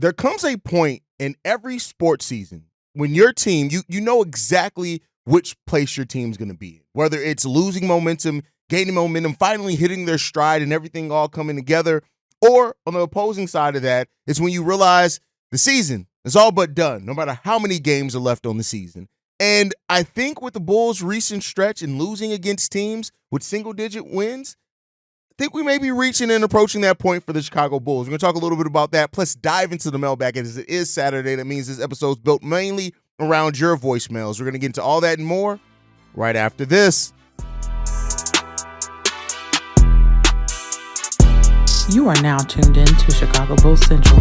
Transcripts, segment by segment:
There comes a point in every sports season when your team, you know exactly which place your team's going to be in, whether it's losing momentum, gaining momentum, finally hitting their stride and everything all coming together, or on the opposing side of that, it's when you realize the season is all but done, no matter how many games are left on the season. And I think with the Bulls' recent stretch and losing against teams with single-digit wins, I think we may be reaching and approaching that point for the Chicago Bulls. We're going to talk a little bit about that, plus dive into the mailbag as it is Saturday. That means this episode's built mainly around your voicemails. We're going to get into all that and more right after this. You are now tuned in to Chicago Bulls Central,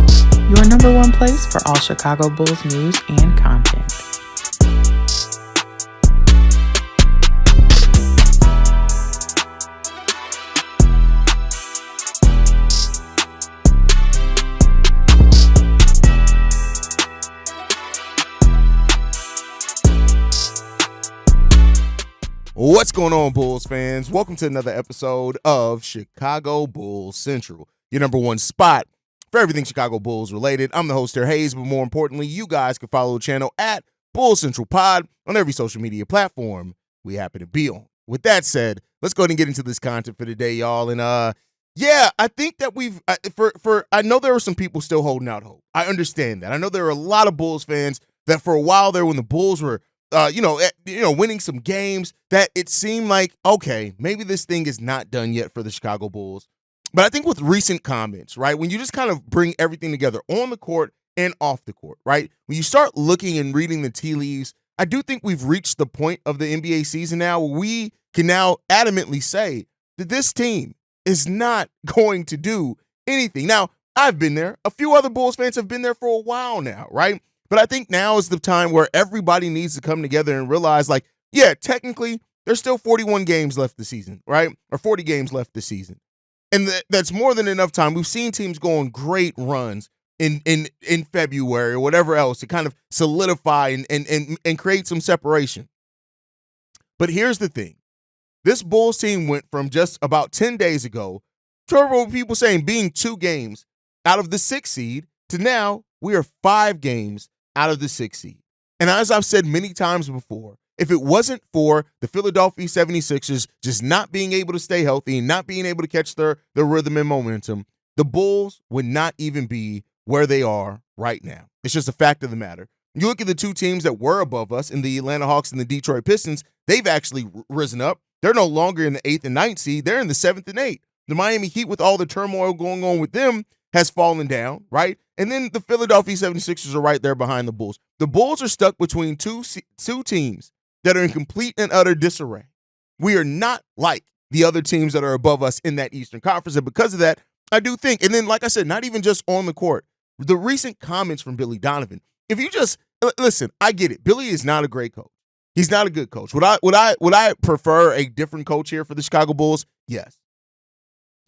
your number one place for all Chicago Bulls news and content. What's going on, Bulls fans? Welcome to another episode of Chicago Bulls Central, your number one spot for everything Chicago Bulls related. I'm the host here, Haize, but more importantly, you guys can follow the channel at Bulls Central Pod on every social media platform we happen to be on. With that said, let's go ahead and get into this content for today, y'all. And I think that I know there are some people still holding out hope. I understand that. I know there are a lot of Bulls fans that for a while there, when the Bulls were winning some games, that it seemed like, okay, maybe this thing is not done yet for the Chicago Bulls. But I think with recent comments, right, when you just kind of bring everything together on the court and off the court, right, when you start looking and reading the tea leaves, I do think we've reached the point of the NBA season now where we can now adamantly say that this team is not going to do anything. Now, I've been there. A few other Bulls fans have been there for a while now, right? But I think now is the time where everybody needs to come together and realize, like, yeah, technically, there's still 41 games left this season, right? Or 40 games left this season. And that's more than enough time. We've seen teams go on great runs in February or whatever else to kind of solidify and create some separation. But here's the thing. This Bulls team went from just about 10 days ago to people saying being 2 games out of the 6th seed to now we are 5 games out of the 6th seed. And as I've said many times before, if it wasn't for the Philadelphia 76ers just not being able to stay healthy and not being able to catch their rhythm and momentum, the Bulls would not even be where they are right now. It's just a fact of the matter. You look at the 2 teams that were above us in the Atlanta Hawks and the Detroit Pistons, they've actually risen up. They're no longer in the 8th and 9th seed. They're in the 7th and 8th. The Miami Heat, with all the turmoil going on with them, has fallen down, right? And then the Philadelphia 76ers are right there behind the Bulls. The Bulls are stuck between two teams that are in complete and utter disarray. We are not like the other teams that are above us in that Eastern Conference. And because of that, I do think, and then like I said, not even just on the court, the recent comments from Billy Donovan, if you just, listen, I get it. Billy is not a great coach. He's not a good coach. Would I prefer a different coach here for the Chicago Bulls? Yes.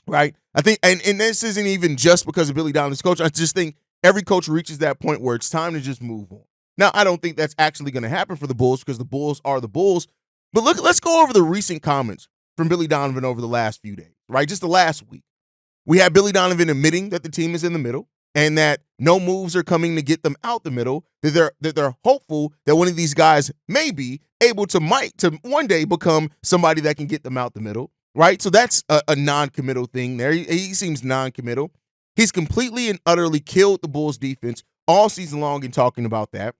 Right? I think, and this isn't even just because of Billy Donovan's coach. I just think every coach reaches that point where it's time to just move on. Now, I don't think that's actually going to happen for the Bulls because the Bulls are the Bulls. But look, let's go over the recent comments from Billy Donovan over the last few days, right? Just the last week. We have Billy Donovan admitting that the team is in the middle and that no moves are coming to get them out the middle, that they're hopeful that one of these guys may be able to one day become somebody that can get them out the middle. Right? So that's a non-committal thing there. He seems non-committal. He's completely and utterly killed the Bulls defense all season long in talking about that.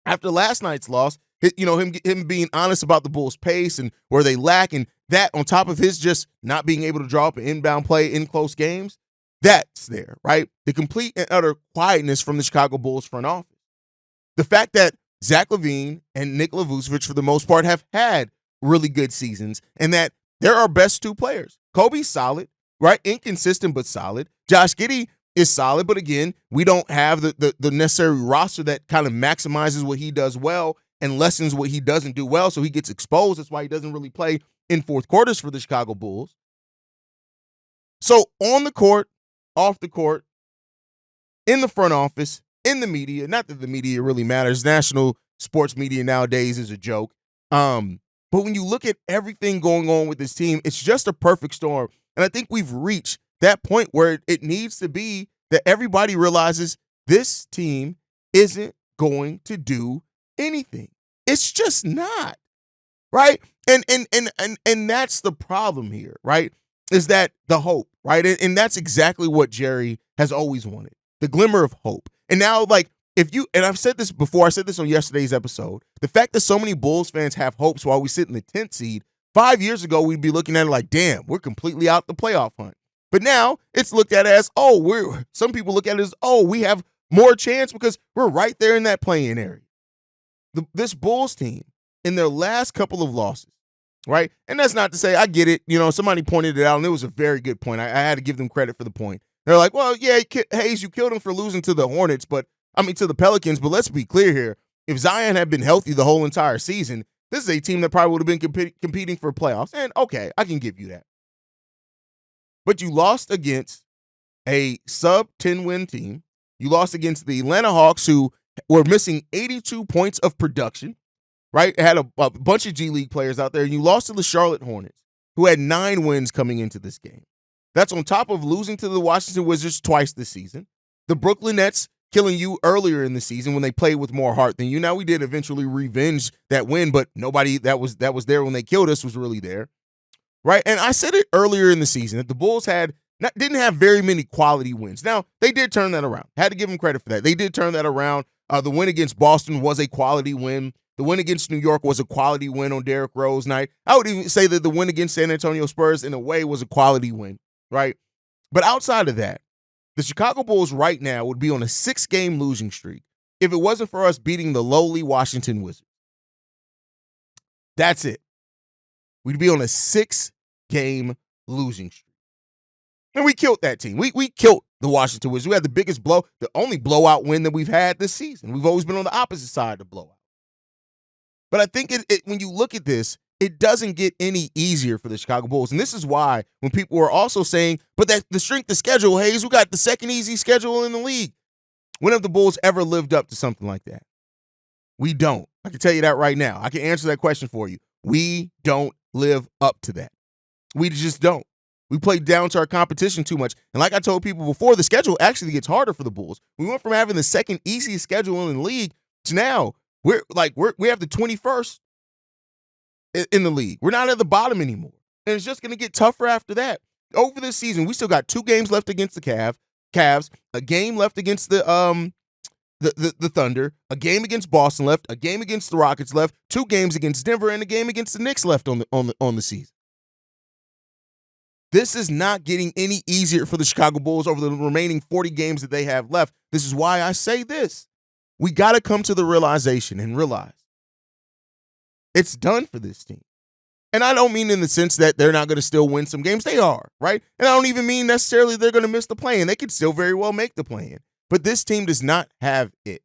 After last night's loss, him being honest about the Bulls' pace and where they lack, and that on top of his just not being able to draw up an inbound play in close games, that's there, right? The complete and utter quietness from the Chicago Bulls front office. The fact that Zach LaVine and Nikola Vučević, for the most part, have had really good seasons, and that they're our best 2 players. Coby's solid, right? Inconsistent, but solid. Josh Giddey is solid, but again, we don't have the necessary roster that kind of maximizes what he does well and lessens what he doesn't do well, so he gets exposed. That's why he doesn't really play in fourth quarters for the Chicago Bulls. So on the court, off the court, in the front office, in the media, not that the media really matters. National sports media nowadays is a joke. But when you look at everything going on with this team, it's just a perfect storm. And I think we've reached that point where it needs to be that everybody realizes this team isn't going to do anything. It's just not, right? And that's the problem here, right? Is that the hope, right? And that's exactly what Jerry has always wanted, the glimmer of hope. And now, like, and I've said this before, I said this on yesterday's episode, the fact that so many Bulls fans have hopes while we sit in the 10th seed, 5 years ago, we'd be looking at it like, damn, we're completely out the playoff hunt. But now it's looked at as, some people look at it as, we have more chance because we're right there in that play-in area. This Bulls team, in their last couple of losses, right? And that's not to say, I get it. Somebody pointed it out, and it was a very good point. I had to give them credit for the point. They're like, well, yeah, Haize, you killed him for losing to the Hornets, to the Pelicans. But let's be clear here. If Zion had been healthy the whole entire season, this is a team that probably would have been competing for playoffs. And okay, I can give you that. But you lost against a sub-10 win team. You lost against the Atlanta Hawks, who were missing 82 points of production, right? It had a bunch of G League players out there. And you lost to the Charlotte Hornets, who had 9 wins coming into this game. That's on top of losing to the Washington Wizards twice this season. The Brooklyn Nets killing you earlier in the season when they played with more heart than you. Now, we did eventually revenge that win, but nobody that was there when they killed us was really there, right? And I said it earlier in the season that the Bulls didn't have very many quality wins. Now, they did turn that around. Had to give them credit for that. They did turn that around. The win against Boston was a quality win. The win against New York was a quality win on Derrick Rose night. I would even say that the win against San Antonio Spurs, in a way, was a quality win, right? But outside of that, the Chicago Bulls right now would be on a 6-game losing streak if it wasn't for us beating the lowly Washington Wizards. That's it. We'd be on a 6-game losing streak. And we killed that team. We killed the Washington Wizards. We had the only blowout win that we've had this season. We've always been on the opposite side of the blowout. But I think when you look at this, it doesn't get any easier for the Chicago Bulls. And this is why when people were also saying, but that the strength of schedule, Haize, we got the second easy schedule in the league. When have the Bulls ever lived up to something like that? We don't. I can tell you that right now. I can answer that question for you. We don't live up to that. We just don't. We play down to our competition too much. And like I told people before, the schedule actually gets harder for the Bulls. We went from having the second easiest schedule in the league to now we have the 21st in the league. We're not at the bottom anymore. And it's just going to get tougher after that. Over this season, we still got 2 games left against the Cavs, a game left against the Thunder, a game against Boston left, a game against the Rockets left, 2 games against Denver, and a game against the Knicks left on the season. This is not getting any easier for the Chicago Bulls over the remaining 40 games that they have left. This is why I say this. We got to come to the realization and realize it's done for this team. And I don't mean in the sense that they're not going to still win some games. They are, right? And I don't even mean necessarily they're going to miss the play-in. They could still very well make the play-in. But this team does not have it.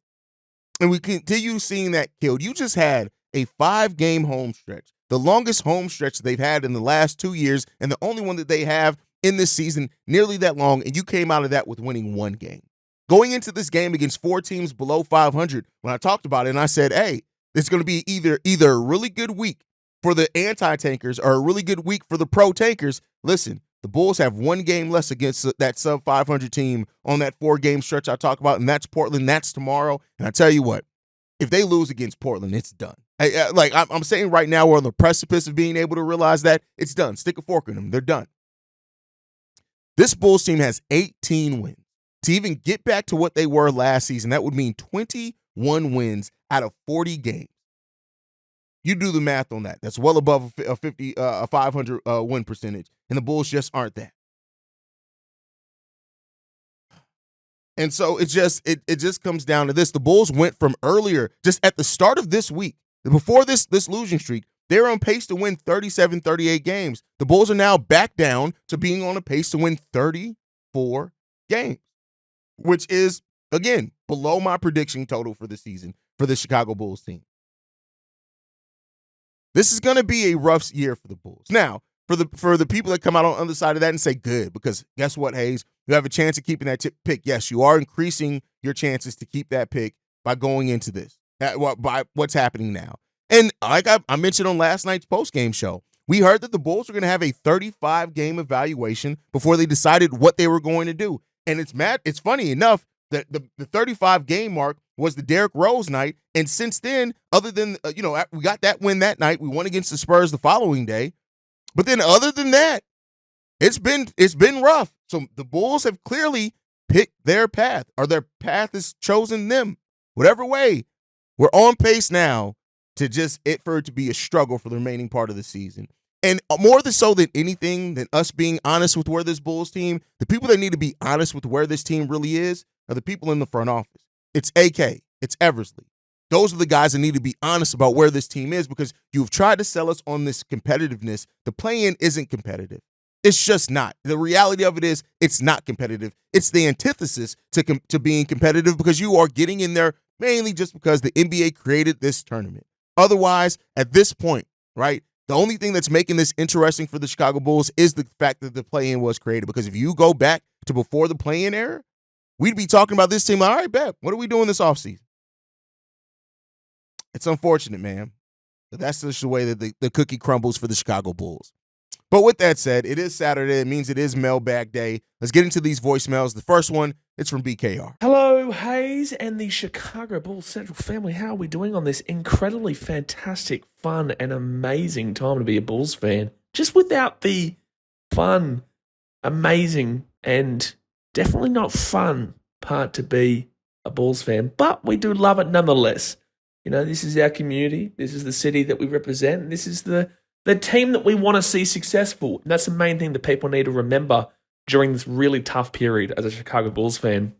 And we continue seeing that killed. You just had a 5-game home stretch, the longest home stretch they've had in the last 2 years, and the only one that they have in this season nearly that long, and you came out of that with winning 1 game. Going into this game against 4 teams below 500, when I talked about it, and I said, hey, it's going to be either a really good week for the anti-tankers or a really good week for the pro-tankers. Listen, the Bulls have 1 game less against that sub-500 team on that 4-game stretch I talk about, and that's Portland. That's tomorrow. And I tell you what, if they lose against Portland, it's done. I'm saying right now we're on the precipice of being able to realize that it's done. Stick a fork in them. They're done. This Bulls team has 18 wins. To even get back to what they were last season, that would mean 21 wins out of 40 games. You do the math on that. That's well above a 500 win percentage, and the Bulls just aren't that. And so it just comes down to this. The Bulls went from earlier, just at the start of this week, before this losing streak, they were on pace to win 37, 38 games. The Bulls are now back down to being on a pace to win 34 games, which is, again, below my prediction total for the season for the Chicago Bulls team. This is going to be a rough year for the Bulls. Now, for the people that come out on the other side of that and say, good, because guess what, Haize? You have a chance of keeping that pick. Yes, you are increasing your chances to keep that pick by going into this, by what's happening now. And like I mentioned on last night's postgame show, we heard that the Bulls were going to have a 35-game evaluation before they decided what they were going to do. And it's funny enough that the 35 game mark was the Derrick Rose night. And since then, other than, we got that win that night, we won against the Spurs the following day. But then other than that, it's been rough. So the Bulls have clearly picked their path, or their path has chosen them. Whatever way, we're on pace now for it to be a struggle for the remaining part of the season. And more so than anything, than us being honest with where this Bulls team, the people that need to be honest with where this team really is are the people in the front office. It's AK. It's Eversley. Those are the guys that need to be honest about where this team is, because you've tried to sell us on this competitiveness. The play-in isn't competitive. It's just not. The reality of it is it's not competitive. It's the antithesis to being competitive, because you are getting in there mainly just because the NBA created this tournament. Otherwise, at this point, right, the only thing that's making this interesting for the Chicago Bulls is the fact that the play-in was created. Because if you go back to before the play-in era, we'd be talking about this team like, all right, bet, what are we doing this offseason? It's unfortunate, man. But that's just the way that the cookie crumbles for the Chicago Bulls. But with that said, it is Saturday. It means it is Mailbag Day. Let's get into these voicemails. The first one, it's from BKR. Hello, Haize and the Chicago Bulls Central family. How are we doing on this incredibly fantastic, fun, and amazing time to be a Bulls fan? Just without the fun, amazing, and definitely not fun part to be a Bulls fan. But we do love it nonetheless. This is our community. This is the city that we represent. And this is the team that we want to see successful. And that's the main thing that people need to remember during this really tough period as a Chicago Bulls fan.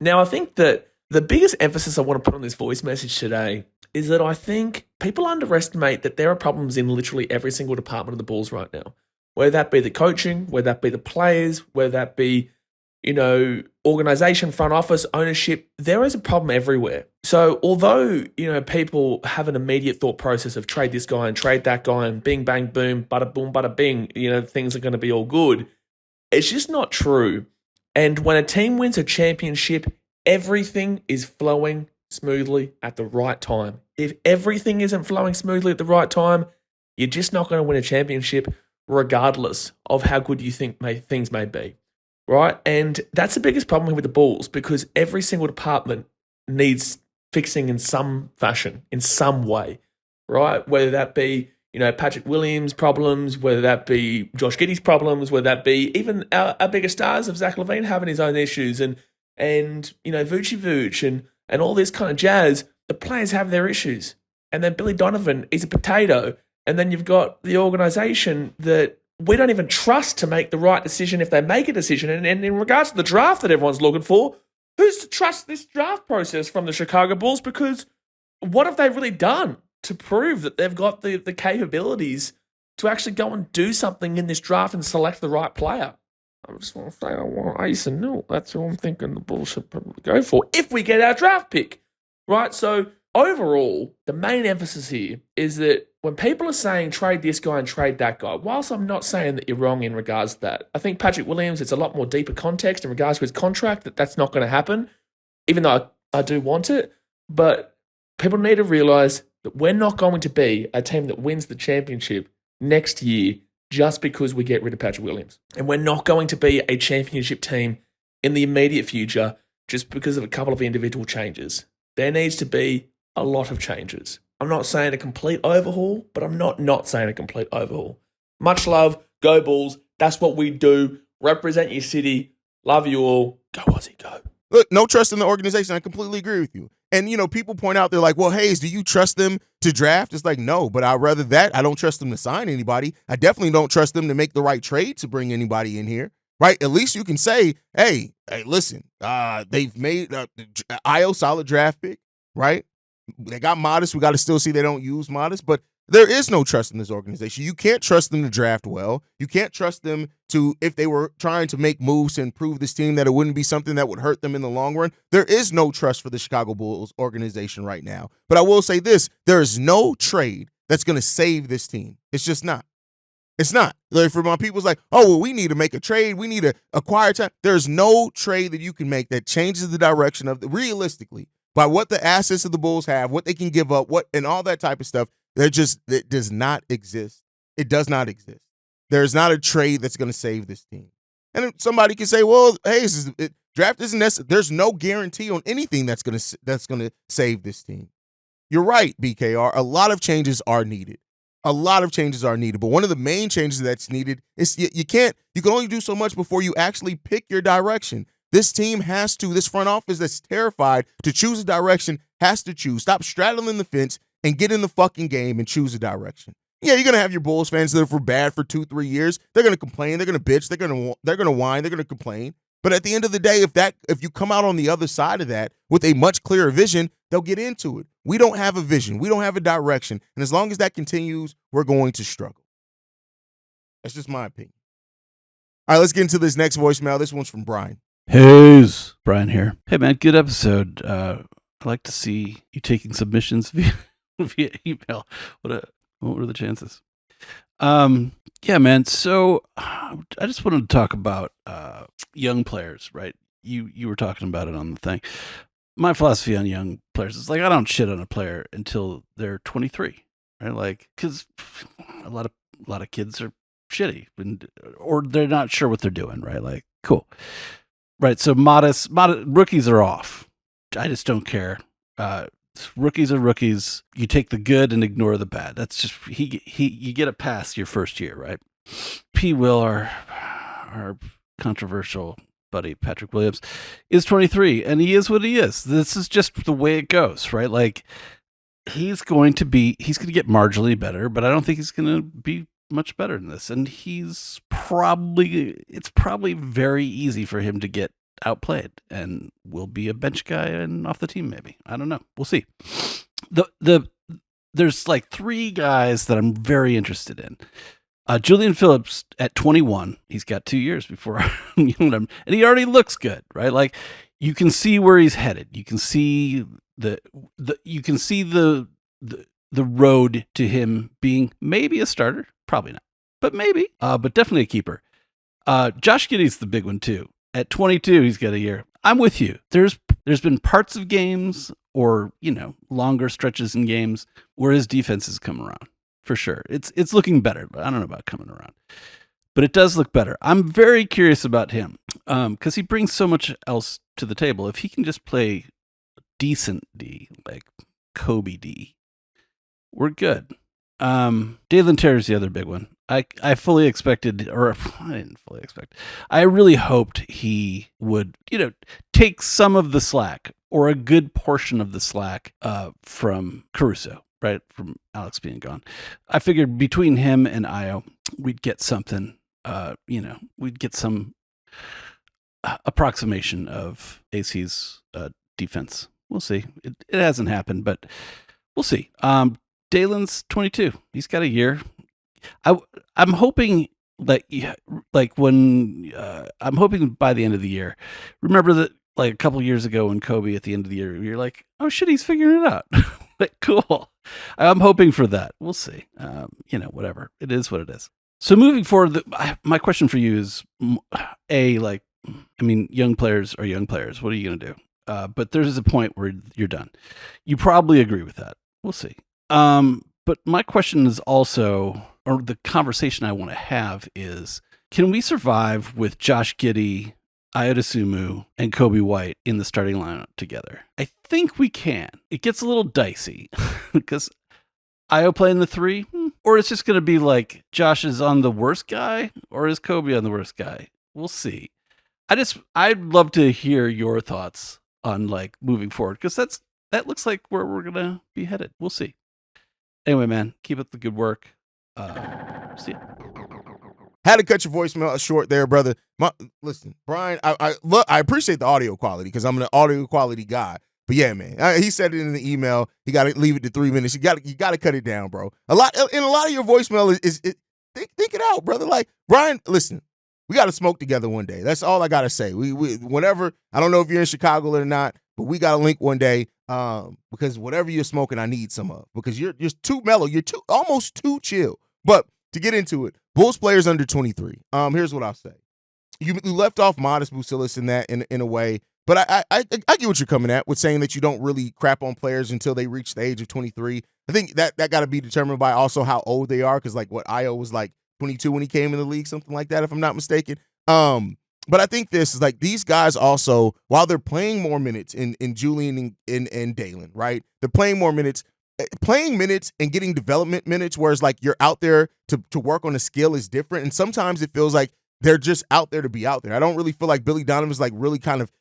Now, I think that the biggest emphasis I want to put on this voice message today is that I think people underestimate that there are problems in literally every single department of the Bulls right now. Whether that be the coaching, whether that be the players, whether that be, organization, front office, ownership, there is a problem everywhere. So although, people have an immediate thought process of trade this guy and trade that guy and bing, bang, boom, bada boom, bada bing, things are going to be all good. It's just not true. And when a team wins a championship, everything is flowing smoothly at the right time. If everything isn't flowing smoothly at the right time, you're just not going to win a championship regardless of how good you think things may be. Right? And that's the biggest problem with the Bulls, because every single department needs fixing in some fashion, in some way, right? Whether that be, Patrick Williams' problems, whether that be Josh Giddey's problems, whether that be even our bigger stars of Zach LaVine having his own issues and Vučević and all this kind of jazz, the players have their issues. And then Billy Donovan is a potato. And then you've got the organization that we don't even trust to make the right decision if they make a decision. And in regards to the draft that everyone's looking for, who's to trust this draft process from the Chicago Bulls? Because what have they really done to prove that they've got the capabilities to actually go and do something in this draft and select the right player? I just want to say I want Haize and Nil. That's who I'm thinking the Bulls should probably go for if we get our draft pick, right? So overall, the main emphasis here is that when people are saying trade this guy and trade that guy, whilst I'm not saying that you're wrong in regards to that, I think Patrick Williams, it's a lot more deeper context in regards to his contract, that's not going to happen, even though I do want it. But people need to realize that we're not going to be a team that wins the championship next year just because we get rid of Patrick Williams. And we're not going to be a championship team in the immediate future just because of a couple of individual changes. There needs to be a lot of changes. I'm not saying a complete overhaul, but I'm not saying a complete overhaul. Much love. Go Bulls. That's what we do. Represent your city. Love you all. Go Aussie, go. Look, no trust in the organization. I completely agree with you. And, people point out, they're like, well, Haize, do you trust them to draft? It's like, no, but I'd rather that. I don't trust them to sign anybody. I definitely don't trust them to make the right trade to bring anybody in here, right? At least you can say, hey, listen, they've made IO solid draft pick, right? They got Modest. We got to still see they don't use Modest, but there is no trust in this organization. You can't trust them to draft well. You can't trust them to, if they were trying to make moves to improve this team, that it wouldn't be something that would hurt them in the long run. There is no trust for the Chicago Bulls organization right now. But I will say this, there is no trade that's going to save this team. It's just not. It's not. Like, for my people's like, oh, well, we need to make a trade. We need to acquire time. There's no trade that you can make that changes the direction of realistically, by what the assets of the Bulls have, what they can give up, and all that type of stuff. It does not exist. It does not exist. There's not a trade that's going to save this team. And somebody can say, well, hey, Draft isn't necessary. There's no guarantee on anything that's gonna save this team. You're right, BKR. A lot of changes are needed. But one of the main changes that's needed is you can only do so much before you actually pick your direction. This team this front office that's terrified to choose a direction has to choose. Stop straddling the fence and get in the fucking game and choose a direction. Yeah, you're going to have your Bulls fans that are bad for 2-3 years. They're going to complain. They're going to bitch. They're going to whine. They're going to complain. But at the end of the day, if you come out on the other side of that with a much clearer vision, they'll get into it. We don't have a vision. We don't have a direction. And as long as that continues, we're going to struggle. That's just my opinion. All right, let's get into this next voicemail. This one's from Brian. Haize, Brian here. Hey, man, good episode. I'd like to see you taking submissions via email. What were the chances? Yeah, man. So I just wanted to talk about young players, right? You were talking about it on the thing. My philosophy on young players is like I don't shit on a player until they're 23, right? Like because a lot of kids are shitty or they're not sure what they're doing, right? Like cool, right? So modest rookies are off. I just don't care. Rookies are rookies. You take the good and ignore the bad. That's just you get a pass your first year, right? P. Will, our controversial buddy Patrick Williams, is 23, and he is what he is. This is just the way it goes, right? Like he's going to get marginally better, but I don't think he's going to be much better than this. And it's probably very easy for him to get outplayed and will be a bench guy and off the team maybe. I don't know. We'll see. There's like 3 guys that I'm very interested in. Julian Phillips at 21, he's got 2 years before and he already looks good, right? Like you can see where he's headed. You can see the road to him being maybe a starter, probably not, but maybe, but definitely a keeper. Josh Giddey's the big one too. At 22, he's got a year. I'm with you. There's been parts of games or, longer stretches in games where his defense has come around. For sure. It's looking better, but I don't know about coming around. But it does look better. I'm very curious about him because he brings so much else to the table. If he can just play decent D, like Coby D, we're good. Dalen Terry's the other big one. I fully expected, or I didn't fully expect. I really hoped he would, take some of the slack or a good portion of the slack from Caruso, right? From Alex being gone. I figured between him and Io, we'd get something, we'd get some approximation of AC's defense. We'll see. It hasn't happened, but we'll see. Dalen's 22. He's got a year. I'm hoping that I'm hoping by the end of the year. Remember that like a couple years ago when Coby at the end of the year, you're like, oh shit, he's figuring it out. Like cool. I'm hoping for that. We'll see. Whatever. It is what it is. So moving forward, my question for you is young players are young players. What are you going to do? But there's a point where you're done. You probably agree with that. We'll see. But my question is also, or the conversation I want to have is, can we survive with Josh Giddey, Dosunmu, and Coby White in the starting lineup together? I think we can. It gets a little dicey because Io playing the 3, or it's just going to be like Josh is on the worst guy, or is Coby on the worst guy? We'll see. I'd love to hear your thoughts on like moving forward because that looks like where we're going to be headed. We'll see. Anyway, man, keep up the good work. See ya. Had to cut your voicemail short there, brother. Listen, Brian, I appreciate the audio quality because I'm an audio quality guy. But yeah, man, he said it in the email. You got to leave it to 3 minutes. You got to cut it down, bro. A lot of your voicemail is think it out, brother. Like Brian, listen, we got to smoke together one day. That's all I got to say. We whenever, I don't know if you're in Chicago or not, but we got to link one day. Because whatever you're smoking, I need some of. Because you're too mellow. You're almost too chill. But to get into it, Bulls players under 23. Here's what I'll say. You left off modest Buzelis in that in a way, but I get what you're coming at with saying that you don't really crap on players until they reach the age of 23. I think that got to be determined by also how old they are. Because like what Io was like 22 when he came in the league, something like that, if I'm not mistaken. But I think this is like these guys also, while they're playing more minutes in Julian and Dalen, right? They're playing more minutes. Playing minutes and getting development minutes, whereas like you're out there to work on a skill is different. And sometimes it feels like they're just out there to be out there. I don't really feel like Billy Donovan is like really kind of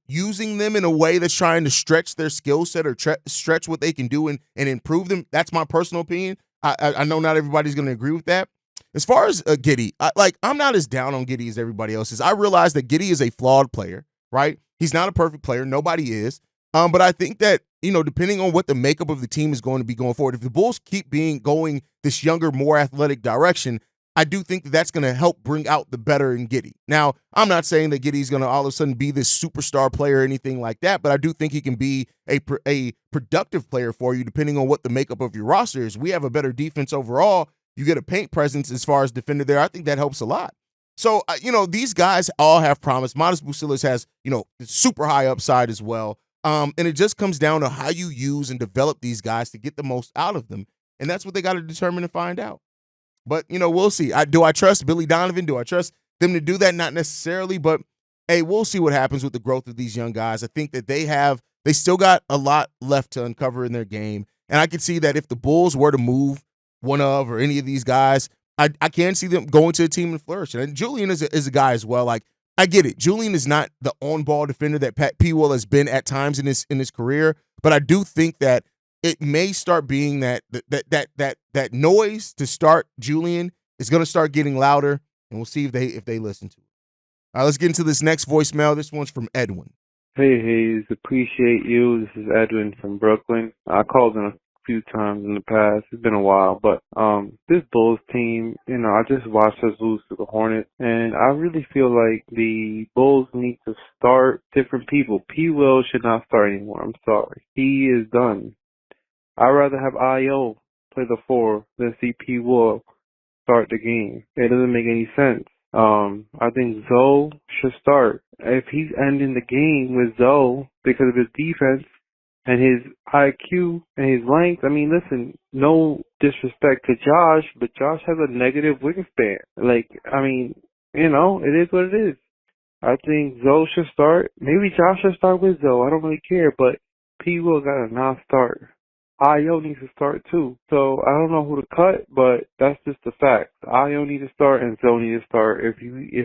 using them in a way that's trying to stretch their skill set or stretch what they can do and improve them. That's my personal opinion. I know not everybody's going to agree with that. As far as Giddey, I'm not as down on Giddey as everybody else is. I realize that Giddey is a flawed player, right? He's not a perfect player. Nobody is. But I think that, depending on what the makeup of the team is going to be going forward, if the Bulls keep going this younger, more athletic direction, I do think that that's going to help bring out the better in Giddey. Now, I'm not saying that Giddey's going to all of a sudden be this superstar player or anything like that, but I do think he can be a productive player for you depending on what the makeup of your roster is. We have a better defense overall. You get a paint presence as far as defender there. I think that helps a lot. So, these guys all have promise. Modest Buzelis has, super high upside as well. And it just comes down to how you use and develop these guys to get the most out of them. And that's what they got to determine and find out. But, we'll see. Do I trust Billy Donovan? Do I trust them to do that? Not necessarily, but, hey, we'll see what happens with the growth of these young guys. I think that they still got a lot left to uncover in their game. And I can see that if the Bulls were to move one of or any of these guys, I can see them going to a team and flourishing. And Julian is a guy as well. Like, I get it. Julian is not the on-ball defender that Pat P. Will has been at times in his career, but I do think that it may start being that noise to start Julian is going to start getting louder, and we'll see if they listen to it. All right, let's get into this next voicemail. This one's from Edwin. Hey, Haize, appreciate you. This is Edwin from Brooklyn. I called in a few times in the past. It's been a while, but this Bulls team, I just watched us lose to the Hornets, and I really feel like the Bulls need to start different people. P. Will should not start anymore. I'm sorry. He is done. I'd rather have I.O. play the 4 than see P. Will start the game. It doesn't make any sense. I think Zoe should start. If he's ending the game with Zoe because of his defense and his IQ and his length, listen, no disrespect to Josh, but Josh has a negative wingspan. It is what it is. I think Zoe should start. Maybe Josh should start with Zoe. I don't really care, but P. Will got to not start. I.O. needs to start too. So I don't know who to cut, but that's just the fact. I.O. needs to start and Zoe needs to start. If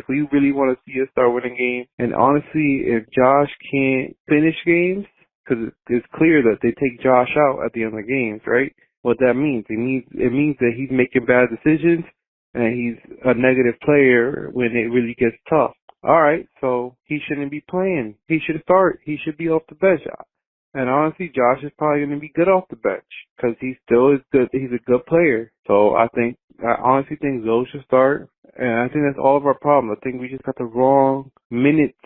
we really want to see us start winning games, and honestly, if Josh can't finish games, because it's clear that they take Josh out at the end of the games, right? What that means, it means that he's making bad decisions and he's a negative player when it really gets tough. All right, so he shouldn't be playing. He should start. He should be off the bench. And honestly, Josh is probably going to be good off the bench because he still is good. He's a good player. So I honestly think Zoe should start. And I think that's all of our problem. I think we just got the wrong minutes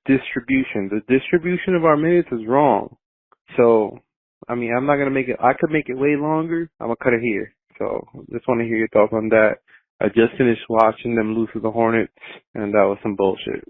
distribution. The distribution of our minutes is wrong. So, I'm not going to make it. I could make it way longer. I'm going to cut it here. So just want to hear your thoughts on that. I just finished watching them lose to the Hornets, and that was some bullshit.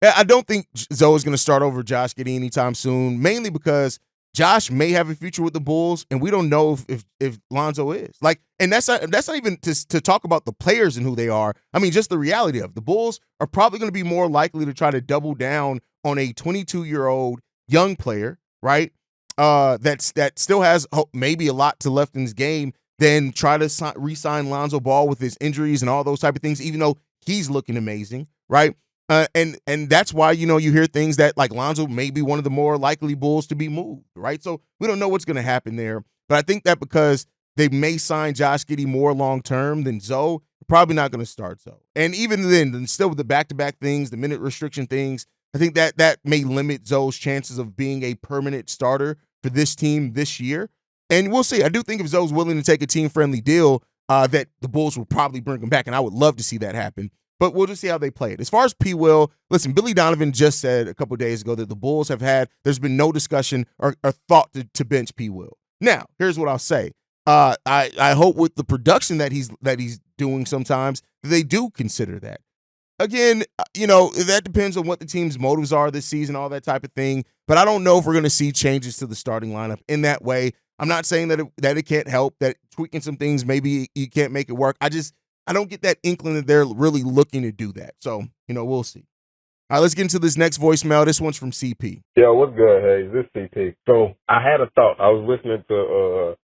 Yeah, I don't think Zoe is going to start over Josh Giddey anytime soon, mainly because Josh may have a future with the Bulls, and we don't know if Lonzo is. And that's not even to talk about the players and who they are. Just the reality of it. The Bulls are probably going to be more likely to try to double down on a 22-year-old young player, right? That still has maybe a lot to left in his game, than try to re-sign Lonzo Ball with his injuries and all those type of things, even though he's looking amazing, right? And that's why, you hear things that like Lonzo may be one of the more likely Bulls to be moved, right? So we don't know what's going to happen there. But I think that because they may sign Josh Giddey more long-term than Zoe, probably not going to start Zoe. And even then still with the back-to-back things, the minute restriction things, I think that may limit Zoe's chances of being a permanent starter for this team this year. And we'll see. I do think if Zoe's willing to take a team-friendly deal, that the Bulls will probably bring him back, and I would love to see that happen. But we'll just see how they play it. As far as P. Will, listen, Billy Donovan just said a couple of days ago that the Bulls there's been no discussion or thought to bench P. Will. Now, here's what I'll say. I hope with the production that he's doing sometimes, they do consider that. Again, that depends on what the team's motives are this season, all that type of thing. But I don't know if we're going to see changes to the starting lineup in that way. I'm not saying that it can't help, that tweaking some things, maybe you can't make it work. I don't get that inkling that they're really looking to do that. So, we'll see. All right, let's get into this next voicemail. This one's from CP. Yo, what's good, Haize? This CP. So I had a thought. I was listening to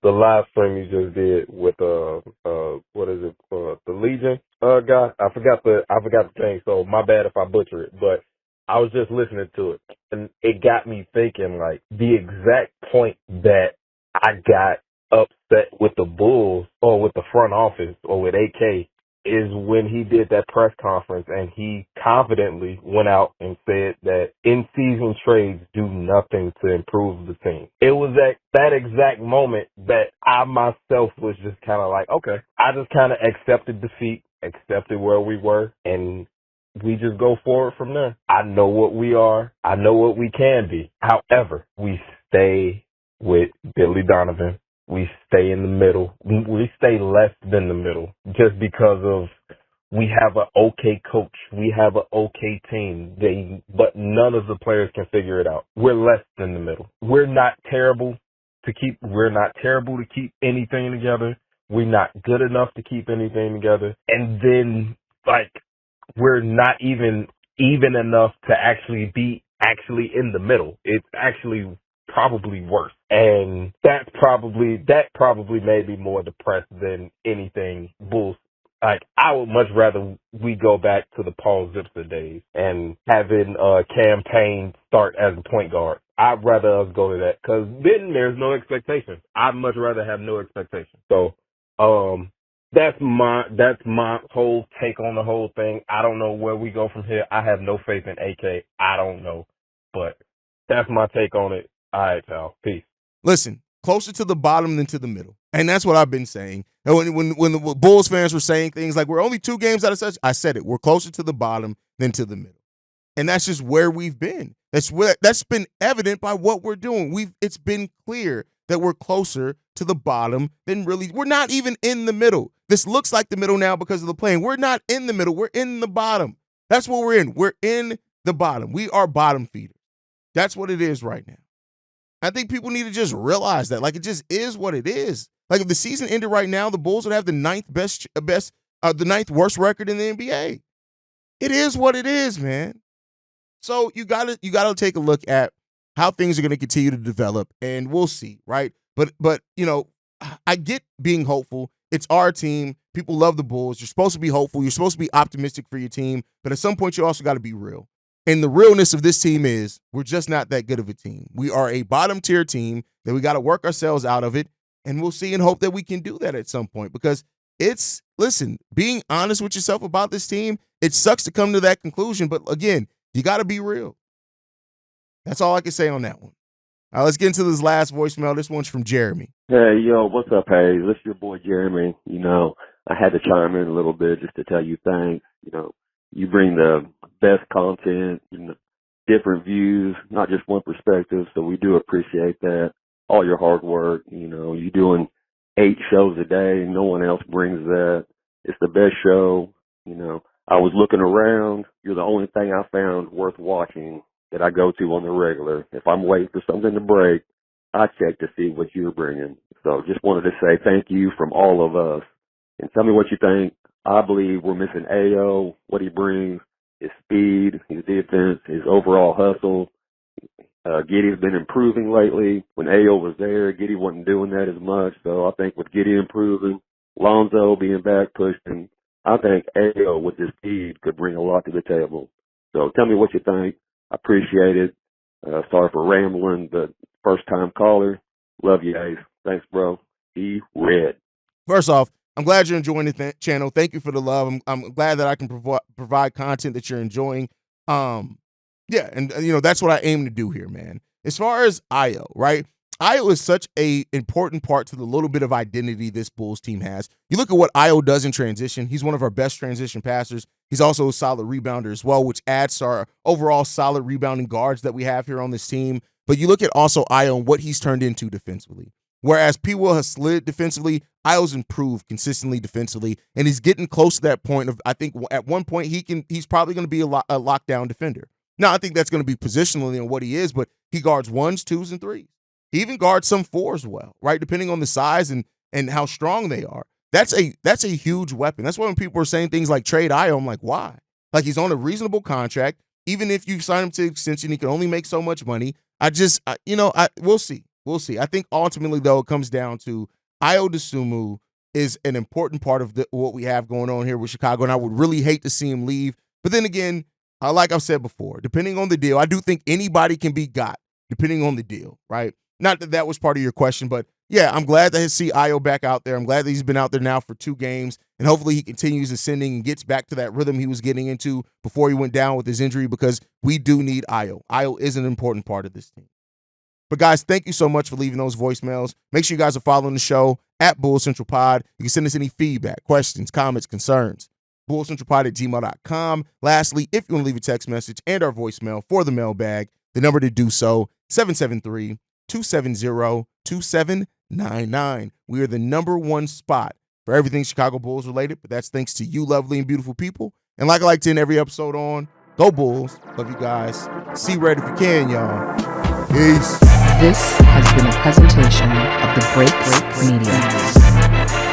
the live stream you just did with what is it? The Legion guy. I forgot the thing. So my bad if I butcher it. But I was just listening to it, and it got me thinking. Like the exact point that I got upset with the Bulls or with the front office or with AK is when he did that press conference and he confidently went out and said that in-season trades do nothing to improve the team. It was at that exact moment that I myself was just kind of like, okay, I just kind of accepted defeat, accepted where we were, and we just go forward from there. I know what we are. I know what we can be. However, we stay with Billy Donovan. We stay in the middle. We stay less than the middle just because of we have an okay coach. We have an okay team. But none of the players can figure it out. We're less than the middle. We're not terrible to keep anything together. We're not good enough to keep anything together. And then, we're not even enough to actually be in the middle. It's actually probably worse. And that probably made me more depressed than anything Bulls. I would much rather we go back to the Paul Zipser days and having campaign start as a point guard. I'd rather us go to that because then there's no expectations. I'd much rather have no expectations. So, that's my whole take on the whole thing. I don't know where we go from here. I have no faith in AK. I don't know, but that's my take on it. All right, pal. Peace. Listen, closer to the bottom than to the middle. And that's what I've been saying. And when the Bulls fans were saying things like, we're only 2 games out of such, I said it. We're closer to the bottom than to the middle. And that's just where we've been. That's been evident by what we're doing. It's been clear that we're closer to the bottom than really. We're not even in the middle. This looks like the middle now because of the playing. We're not in the middle. We're in the bottom. That's what we're in. We're in the bottom. We are bottom feeders. That's what it is right now. I think people need to just realize that. It just is what it is. If the season ended right now, the Bulls would have the ninth worst record in the NBA. It is what it is, man. So you gotta take a look at how things are going to continue to develop, and we'll see, right? But I get being hopeful. It's our team. People love the Bulls. You're supposed to be hopeful. You're supposed to be optimistic for your team, but at some point you also got to be real. And the realness of this team is we're just not that good of a team. We are a bottom tier team that we got to work ourselves out of it, and we'll see and hope that we can do that at some point because being honest with yourself about this team, it sucks to come to that conclusion, but again, you got to be real. That's all I can say on that one. All right, let's get into this last voicemail. This one's from Jeremy. Hey, yo, what's up, Haize? This is your boy Jeremy. I had to chime in a little bit just to tell you thanks. You bring the best content, different views, not just one perspective, so we do appreciate that. All your hard work, you're doing 8 shows a day. No one else brings that. It's the best show. I was looking around. You're the only thing I found worth watching that I go to on the regular. If I'm waiting for something to break, I check to see what you're bringing. So just wanted to say thank you from all of us. And tell me what you think. I believe we're missing AO, what he brings, his speed, his defense, his overall hustle. Giddey's been improving lately. When AO was there, Giddey wasn't doing that as much. So I think with Giddey improving, Lonzo being back pushing, I think AO with his speed could bring a lot to the table. So tell me what you think. I appreciate it. Sorry for rambling, but first-time caller. Love you, Ace. Thanks, bro. Be red. First off, I'm glad you're enjoying the channel. Thank you for the love. I'm glad that I can provide content that you're enjoying. Yeah, and that's what I aim to do here, man. As far as Io, right? Io is such a important part to the little bit of identity this Bulls team has. You look at what Io does in transition. He's one of our best transition passers. He's also a solid rebounder as well, which adds to our overall solid rebounding guards that we have here on this team. But you look at also Io and what he's turned into defensively. Whereas P. Will has slid defensively, Io's improved consistently defensively, and he's getting close to that point of, I think at one point he's probably going to be a lockdown defender. Now, I think that's going to be positionally on what he is, but he guards 1s, 2s, and 3s. He even guards some 4s well, right, depending on the size and how strong they are. that's a huge weapon. That's why when people are saying things like trade Ayo, I'm like, why? Like, he's on a reasonable contract. Even if you sign him to extension, he can only make so much money. We'll see. We'll see. I think ultimately, though, it comes down to Ayo Dosunmu is an important part of what we have going on here with Chicago, and I would really hate to see him leave. But then again, like I've said before, depending on the deal, I do think anybody can be got, depending on the deal, right? Not that was part of your question, but yeah, I'm glad to see Ayo back out there. I'm glad that he's been out there now for 2 games, and hopefully he continues ascending and gets back to that rhythm he was getting into before he went down with his injury, because we do need Ayo. Ayo is an important part of this team. But guys, thank you so much for leaving those voicemails. Make sure you guys are following the show at Bull Central Pod. You can send us any feedback, questions, comments, concerns. BullCentralPod@gmail.com. Lastly, if you want to leave a text message and our voicemail for the mailbag, the number to do so, 773-270-2799. We are the #1 spot for everything Chicago Bulls related, but that's thanks to you lovely and beautiful people. And like I like to end every episode on, go Bulls. Love you guys. See red if you can, y'all. Peace. This has been a presentation of the Break Media.